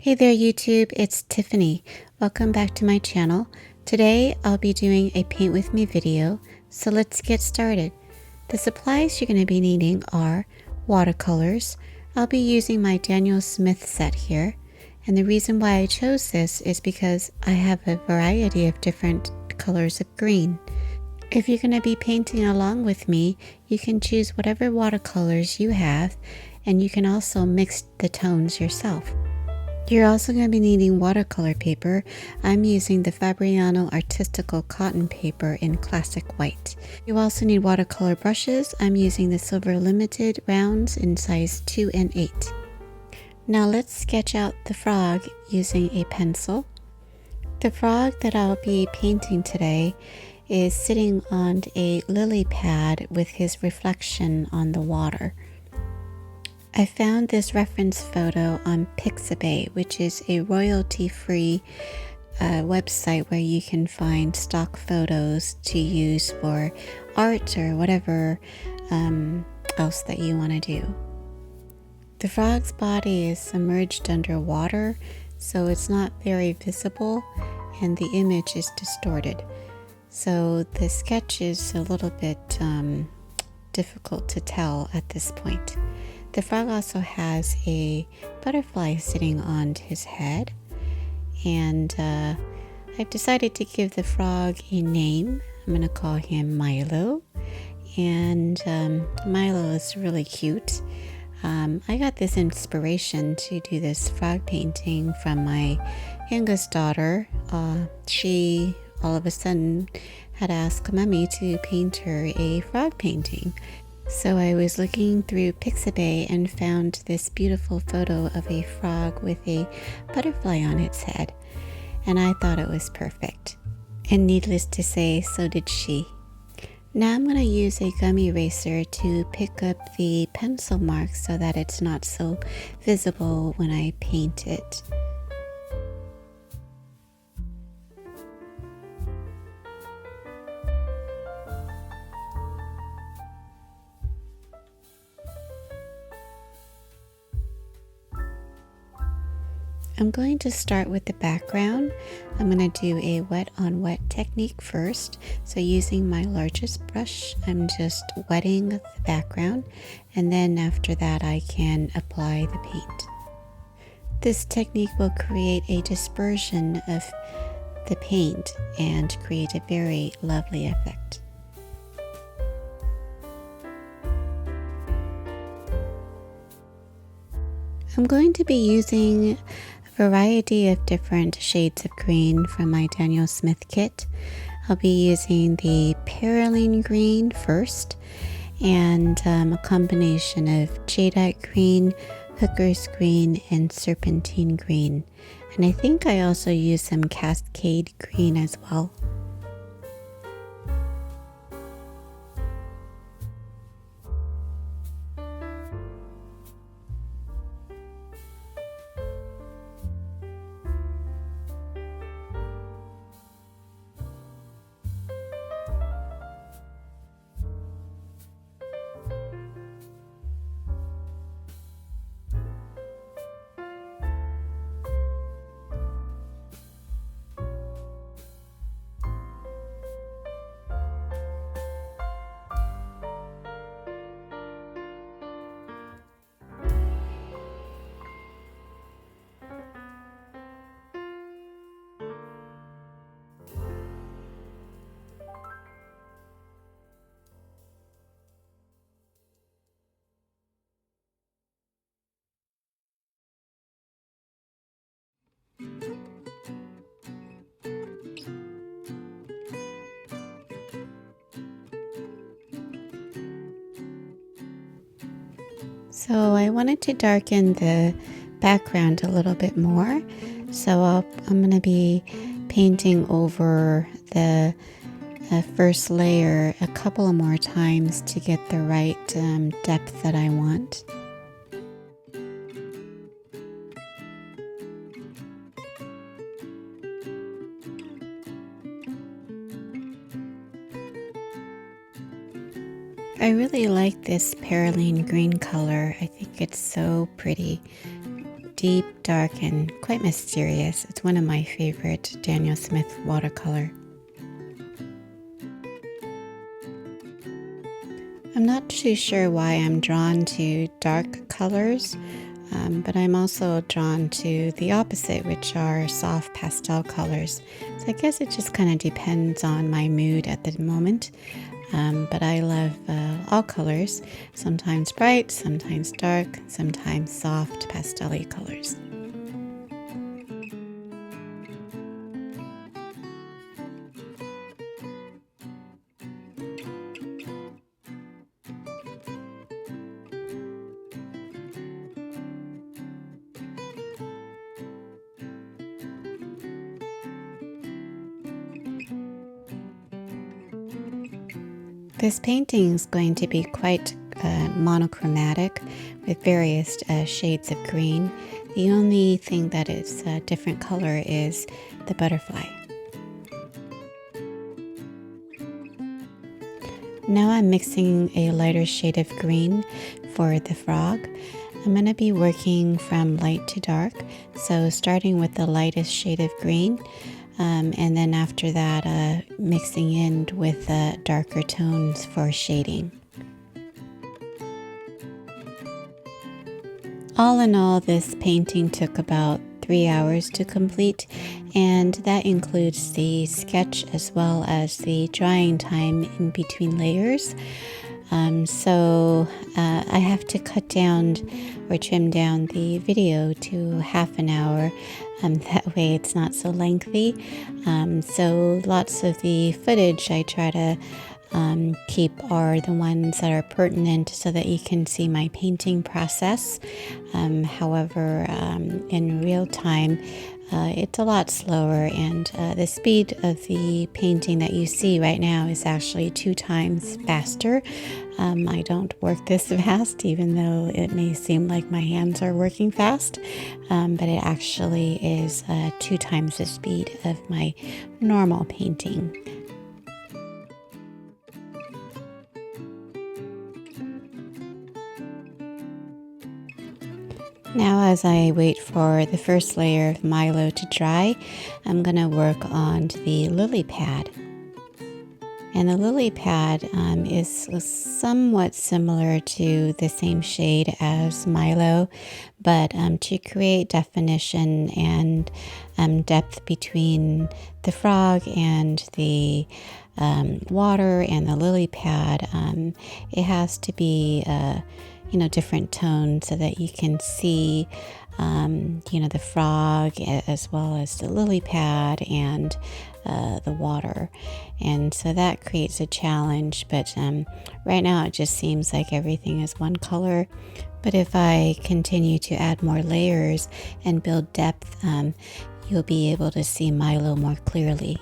Hey there YouTube, it's Tiffany. Welcome back to my channel. Today I'll be doing a paint with me video, so let's get started. The supplies you're going to be needing are watercolors. I'll be using my Daniel Smith set here, and the reason why I chose this is because I have a variety of different colors of green. If you're going to be painting along with me, you can choose whatever watercolors you have, and you can also mix the tones yourself. You're also going to be needing watercolor paper. I'm using the Fabriano Artistical cotton paper in classic white. You also need watercolor brushes. I'm using the Silver Limited rounds in size 2 and 8. Now let's sketch out the frog using a pencil. The frog that I'll be painting today is sitting on a lily pad with his reflection on the water. I found this reference photo on Pixabay, which is a royalty-free website where you can find stock photos to use for art or whatever else that you want to do. The frog's body is submerged underwater, so it's not very visible and the image is distorted. So the sketch is a little bit difficult to tell at this point. The frog also has a butterfly sitting on his head, and I've decided to give the frog a name. I'm going to call him Milo, and Milo is really cute. I got this inspiration to do this frog painting from my youngest daughter. She all of a sudden had asked Mommy to paint her a frog painting. So I was looking through Pixabay and found this beautiful photo of a frog with a butterfly on its head, and I thought it was perfect. And needless to say, so did she. Now I'm going to use a gum eraser to pick up the pencil marks so that it's not so visible when I paint it. I'm going to start with the background. I'm going to do a wet on wet technique first. So using my largest brush, I'm just wetting the background, and then after that I can apply the paint. This technique will create a dispersion of the paint and create a very lovely effect. I'm going to be using variety of different shades of green from my Daniel Smith kit. I'll be using the Perylene green first, and a combination of jadeite green, hooker's green, and serpentine green. And I think I also used some cascade green as well. So I wanted to darken the background a little bit more, so I'm going to be painting over the first layer a couple of more times to get the right depth that I want. I really like this Perylene green color. I think it's so pretty. deep, dark, and quite mysterious. It's one of my favorite Daniel Smith watercolor. I'm not too sure why I'm drawn to dark colors, but I'm also drawn to the opposite, which are soft pastel colors. So I guess it just kind of depends on my mood at the moment. But I love all colors, sometimes bright, sometimes dark, sometimes soft pastel-y colors. This painting is going to be quite monochromatic with various shades of green. The only thing that is a different color is the butterfly. Now I'm mixing a lighter shade of green for the frog. I'm going to be working from light to dark, so starting with the lightest shade of green, and then after that mixing in with darker tones for shading. All in all, this painting took about 3 hours to complete, and that includes the sketch as well as the drying time in between layers. So I have to cut down or trim down the video to half an hour. That way it's not so lengthy. So lots of the footage I try to keep are the ones that are pertinent so that you can see my painting process. However, in real time, it's a lot slower, and the speed of the painting that you see right now is actually 2 times faster. I don't work this fast, even though it may seem like my hands are working fast, but it actually is 2 times the speed of my normal painting. Now, as I wait for the first layer of Milo to dry, I'm going to work on the lily pad. And the lily pad is somewhat similar to the same shade as Milo, but to create definition and depth between the frog and the water and the lily pad, it has to be different tones so that you can see the frog as well as the lily pad and the water. And so that creates a challenge, but right now it just seems like everything is one color. But if I continue to add more layers and build depth, you'll be able to see Milo more clearly.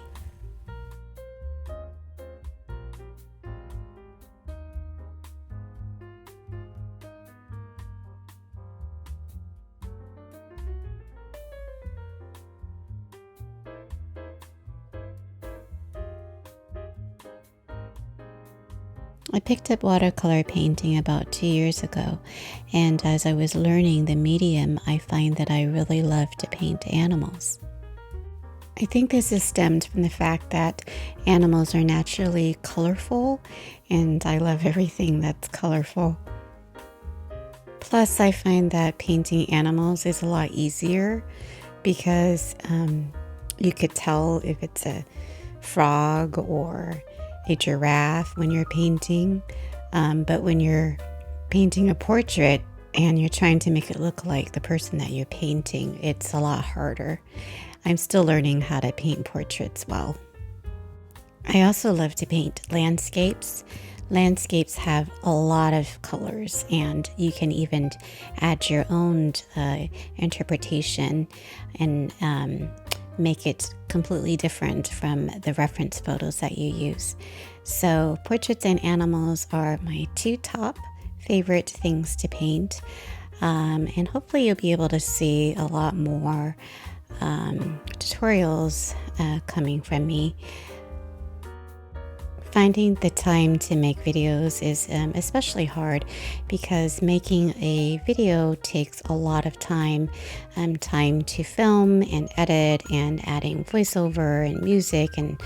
I picked up watercolor painting about 2 years ago, and as I was learning the medium, I find that I really love to paint animals. I think this is stemmed from the fact that animals are naturally colorful, and I love everything that's colorful. Plus, I find that painting animals is a lot easier because you could tell if it's a frog or a giraffe when you're painting, but when you're painting a portrait and you're trying to make it look like the person that you're painting, it's a lot harder. I'm still learning how to paint portraits well. I also love to paint landscapes. Landscapes have a lot of colors, and you can even add your own interpretation and make it completely different from the reference photos that you use. So portraits and animals are my 2 top favorite things to paint, and hopefully you'll be able to see a lot more tutorials coming from me. Finding the time to make videos is especially hard because making a video takes a lot of time. Time to film and edit and adding voiceover and music and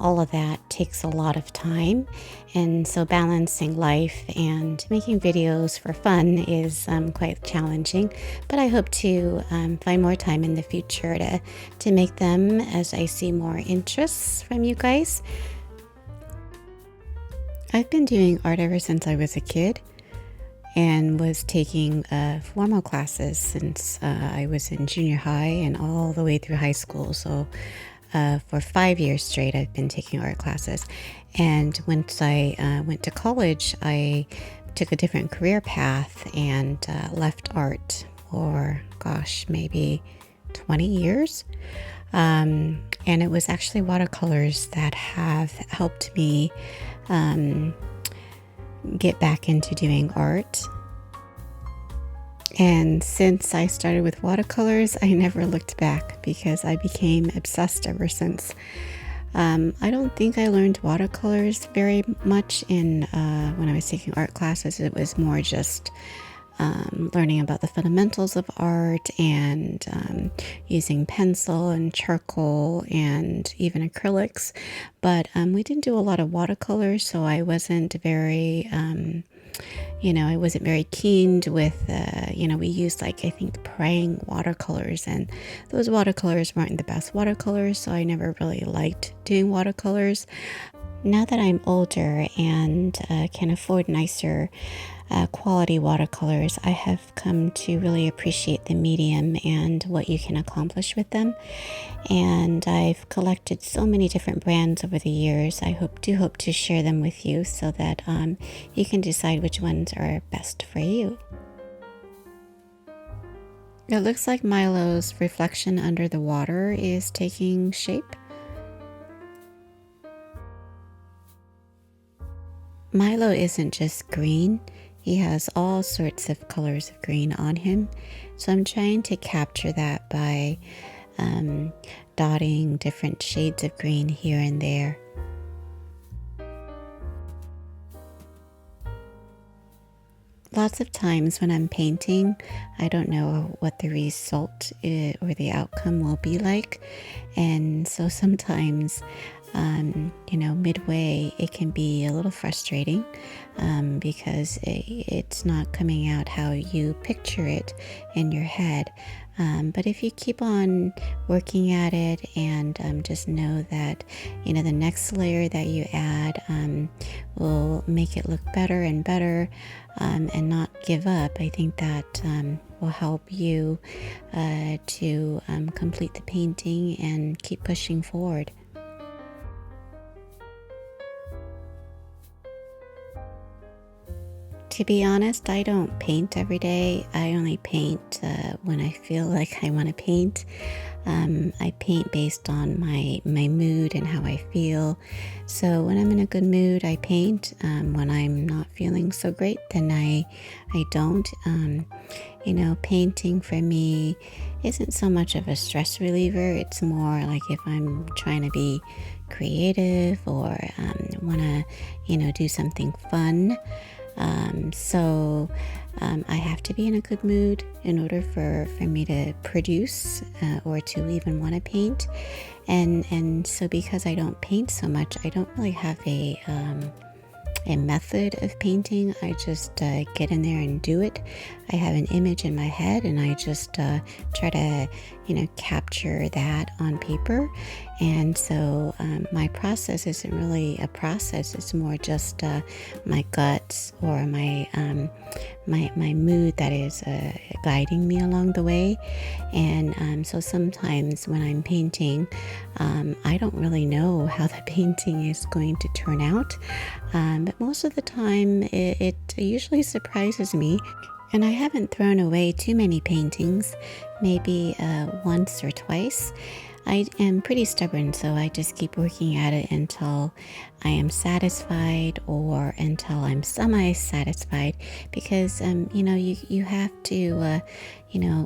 all of that takes a lot of time. And so balancing life and making videos for fun is quite challenging. But I hope to find more time in the future to make them as I see more interests from you guys. I've been doing art ever since I was a kid and was taking formal classes since I was in junior high and all the way through high school. So for 5 years straight, I've been taking art classes. And once I went to college, I took a different career path and left art for, maybe 20 years. And it was actually watercolors that have helped me get back into doing art. And since I started with watercolors, I never looked back because I became obsessed ever since. I don't think I learned watercolors very much when I was taking art classes. It was more just learning about the fundamentals of art and using pencil and charcoal and even acrylics. But we didn't do a lot of watercolors, so I wasn't very I wasn't very keen with, we used I think praying watercolors, and those watercolors weren't the best watercolors, so I never really liked doing watercolors. Now that I'm older and can afford nicer quality watercolors, I have come to really appreciate the medium and what you can accomplish with them. And I've collected so many different brands over the years. I hope to share them with you so that you can decide which ones are best for you. It looks like Milo's reflection under the water is taking shape. Milo isn't just green. He has all sorts of colors of green on him. So I'm trying to capture that by dotting different shades of green here and there. Lots of times when I'm painting, I don't know what the result or the outcome will be like. And so sometimes, midway, it can be a little frustrating because it's not coming out how you picture it in your head. But if you keep on working at it and just know that, the next layer that you add will make it look better and better and not give up, I think that will help you to complete the painting and keep pushing forward. To be honest, I don't paint every day. I only paint when I feel like I want to paint. I paint based on my mood and how I feel. So when I'm in a good mood, I paint. When I'm not feeling so great, then I don't. Painting for me isn't so much of a stress reliever. It's more like if I'm trying to be creative or want to, do something fun. So I have to be in a good mood in order for me to produce or to even want to paint. And so because I don't paint so much, I don't really have a method of painting. I just get in there and do it. I have an image in my head and I just try to, capture that on paper. And so my process isn't really a process. It's more just my guts or my mood that is guiding me along the way. And so sometimes when I'm painting, I don't really know how the painting is going to turn out. But most of the time, it usually surprises me. And I haven't thrown away too many paintings, maybe once or twice. I am pretty stubborn, so I just keep working at it until I am satisfied or until I'm semi-satisfied because, you have to,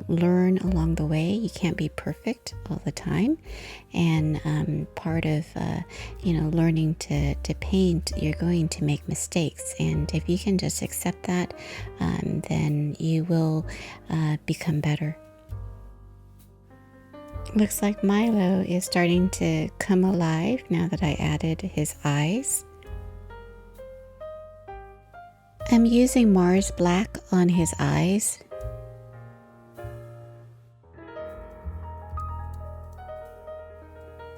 learn along the way. You can't be perfect all the time. And part of, learning to paint, you're going to make mistakes. And if you can just accept that, then you will become better. Looks like Milo is starting to come alive now that I added his eyes. I'm using Mars Black on his eyes.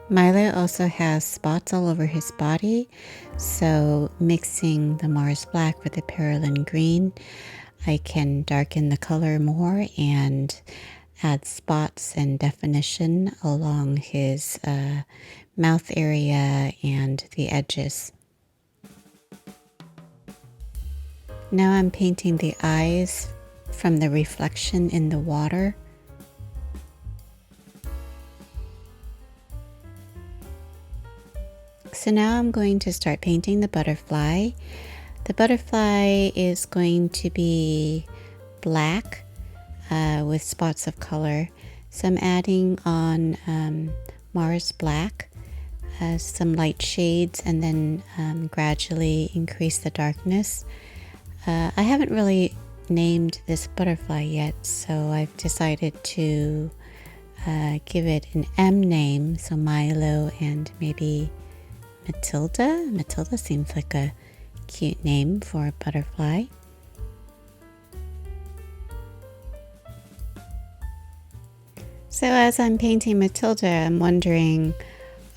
Milo also has spots all over his body, so mixing the Mars Black with the Perylene Green, I can darken the color more and add spots and definition along his mouth area and the edges. Now I'm painting the eyes from the reflection in the water. So now I'm going to start painting the butterfly. The butterfly is going to be black with spots of color. So I'm adding on Mars Black, some light shades, and then gradually increase the darkness. I haven't really named this butterfly yet, so I've decided to give it an M name, so Milo and maybe Matilda. Matilda seems like a cute name for a butterfly. So as I'm painting Matilda, I'm wondering,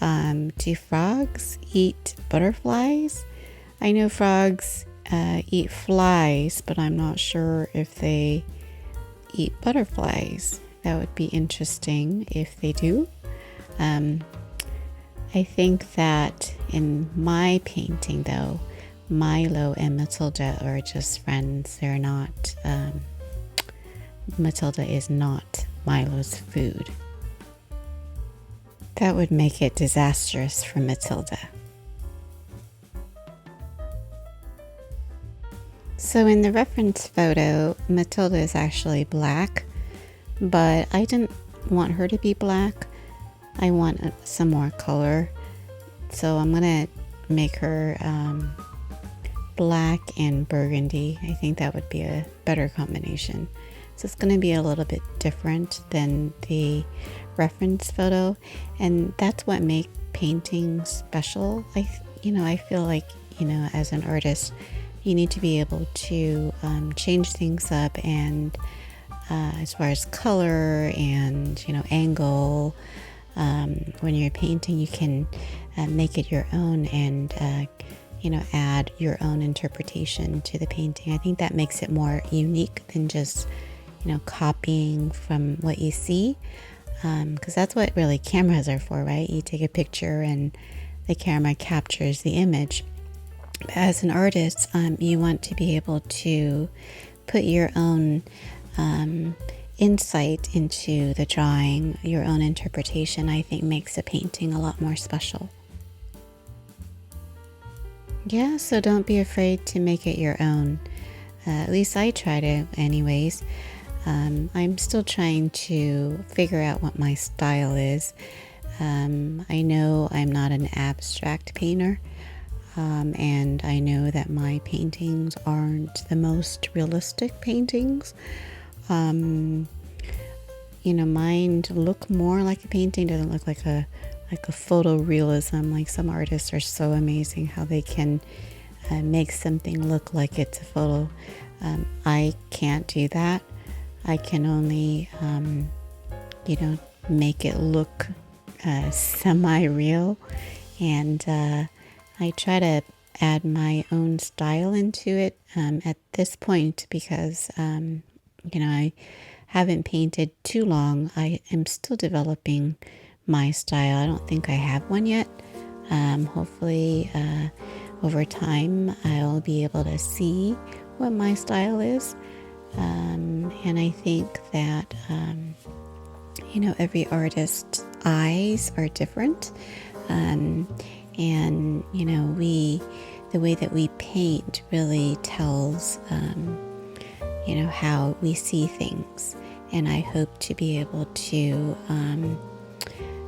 do frogs eat butterflies? I know frogs eat flies, but I'm not sure if they eat butterflies. That would be interesting if they do. I think that in my painting, though, Milo and Matilda are just friends. They're not, Matilda is not Milo's food. That would make it disastrous for Matilda. So in the reference photo, Matilda is actually black, but I didn't want her to be black. I want some more color. So I'm gonna make her black and burgundy. I think that would be a better combination. So it's going to be a little bit different than the reference photo, and that's what makes painting special. I feel like, as an artist, you need to be able to change things up, and as far as color and angle, when you're painting, you can make it your own and add your own interpretation to the painting. I think that makes it more unique than just copying from what you see, because that's what really cameras are for, right? You take a picture and the camera captures the image. But as an artist, you want to be able to put your own insight into the drawing. Your own interpretation, I think, makes a painting a lot more special. Yeah, so don't be afraid to make it your own. At least I try to anyways. I'm still trying to figure out what my style is. I know I'm not an abstract painter, and I know that my paintings aren't the most realistic paintings. Mine look more like a painting, doesn't look like a photorealism. Like some artists are so amazing how they can make something look like it's a photo. I can't do that. I can only, make it look semi-real, and I try to add my own style into it at this point because, I haven't painted too long. I am still developing my style. I don't think I have one yet. Hopefully, over time, I'll be able to see what my style is. And I think that, every artist eyes are different. And the way that we paint really tells, how we see things. And I hope to be able to,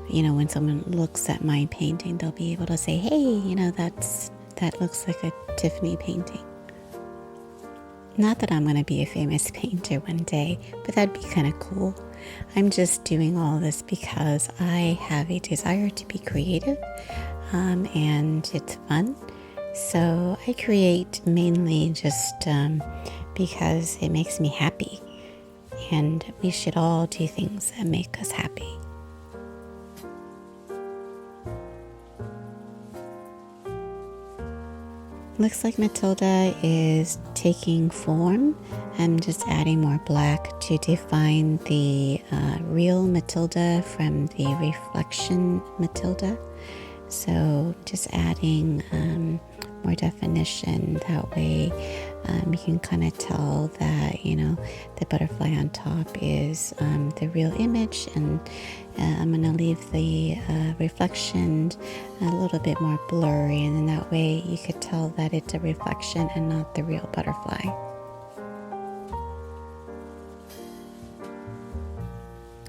when someone looks at my painting, they'll be able to say, hey, that looks like a Tiffany painting. Not that I'm going to be a famous painter one day, but that'd be kind of cool. I'm just doing all this because I have a desire to be creative, and it's fun. So I create mainly just because it makes me happy, and we should all do things that make us happy. Looks like Matilda is taking form. I'm just adding more black to define the real Matilda from the reflection Matilda. So just adding more definition. That way you can kind of tell that, the butterfly on top is the real image, and I'm going to leave the reflection a little bit more blurry, and then that way you could tell that it's a reflection and not the real butterfly.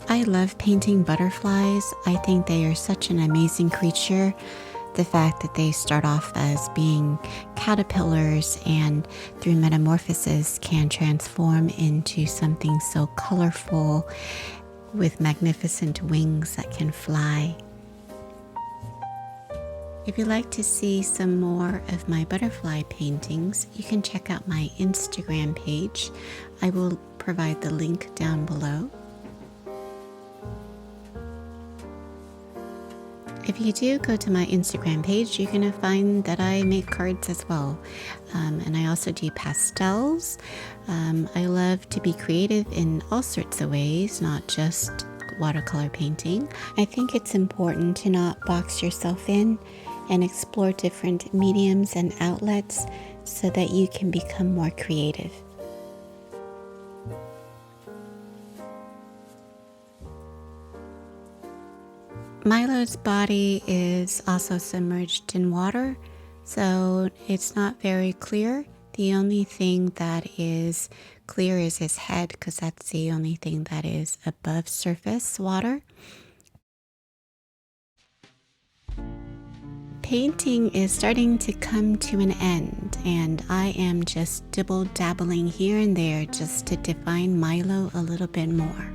I love painting butterflies. I think they are such an amazing creature. The fact that they start off as being caterpillars and through metamorphosis can transform into something so colorful with magnificent wings that can fly. If you'd like to see some more of my butterfly paintings, you can check out my Instagram page. I will provide the link down below. If you do go to my Instagram page, you're going to find that I make cards as well. And I also do pastels. I love to be creative in all sorts of ways, not just watercolor painting. I think it's important to not box yourself in and explore different mediums and outlets so that you can become more creative. Milo's body is also submerged in water, so it's not very clear. The only thing that is clear is his head, because that's the only thing that is above surface water. Painting is starting to come to an end, and I am just dibble-dabbling here and there just to define Milo a little bit more.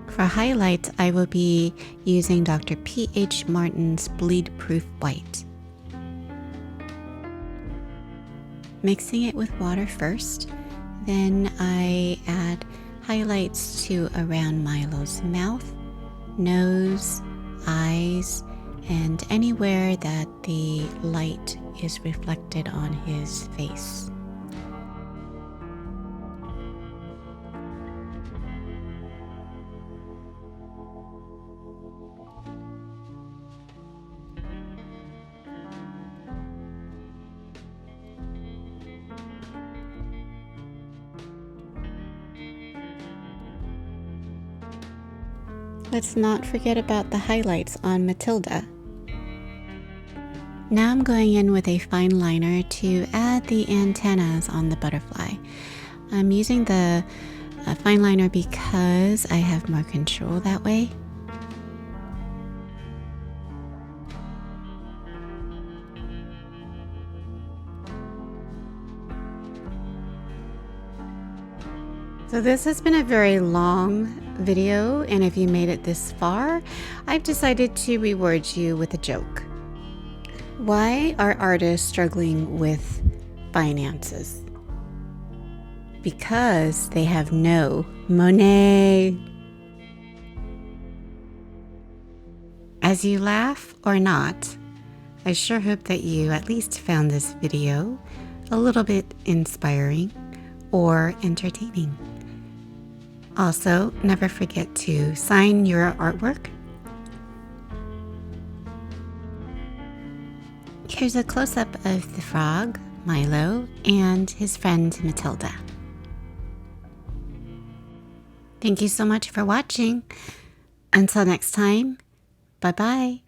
For highlights, I will be using Dr. P.H. Martin's Bleed Proof White. Mixing it with water first, then I add highlights to around Milo's mouth, nose, eyes, and anywhere that the light is reflected on his face. Let's not forget about the highlights on Matilda. Now I'm going in with a fine liner to add the antennas on the butterfly. I'm using the fine liner because I have more control that way. So this has been a very long video, and if you made it this far, I've decided to reward you with a joke. Why are artists struggling with finances? Because they have no money. As you laugh or not, I sure hope that you at least found this video a little bit inspiring or entertaining. Also, never forget to sign your artwork. Here's a close-up of the frog, Milo, and his friend Matilda. Thank you so much for watching. Until next time, bye-bye.